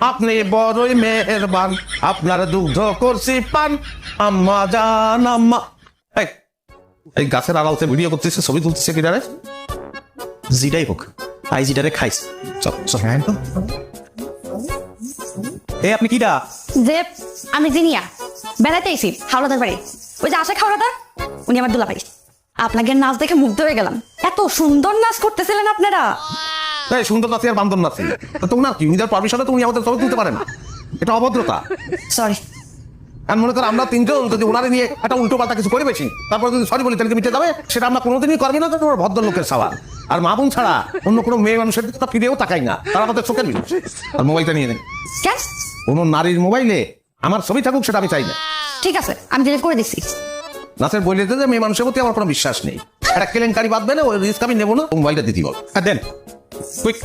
আপনি বড়ই মেহেরবান, আপনার দুগ্ধ করছি পান, আম্মা জান আম্মা। এই গাছের আড়ালতে ভিডিও করতেছে, ছবি তুলতেছে কিনারে। জিটাই হোক, আই জিটারে খাইস। এ আপনি কিডা? যে আমি জিনিয়া বেড়াতে এসি হাওড়াদার বাড়ি। ওই যে আসে হাওড়াদার, উনি আমার দুলাভাই। আপনাকে নাচ দেখে মুগ্ধ হয়ে গেলাম, এত সুন্দর নাচ করতেছিলেন আপনারা। এই সুন্দর নাচি আর বান্দর নাচি, তোমার কি উনি পারমিশনে তুমি আমাদের ছবি তুলতে পারে না? এটা অভদ্রতা। সরি। আর মনে করো আমরা তিনজন যদি ওনারে নিয়ে একটা উল্টো পাল্টা কিছু করে বেশি, তারপর যদি সরি বলি তাহলে মিটে যাবে, সেটা আমরা কোনোদিনই করবি না। তোমার ভদ্রলোকের সওয়াল। আর মা বোন ছাড়া অন্য কোনো মেয়ে মানুষের দিকে তো ফিরেও তাকাই না, তারা আমাদের চোখের বিষ। আর মোবাইলটা নিয়ে নেন। কেন? কোনো নারীর মোবাইলে আমার ছবি থাকুক সেটা আমি চাই না। ঠিক আছে, আমি ডিলিট করে দিচ্ছি। নাচের বই দিতে যে মেয়ে মানুষের প্রতি আমার কোনো বিশ্বাস নেই। একটা কেলেঙ্কারি বাঁধবে না, ওই রিস্ক আমি নেবো না, মোবাইলটা দিতে বল। দেন কুইক।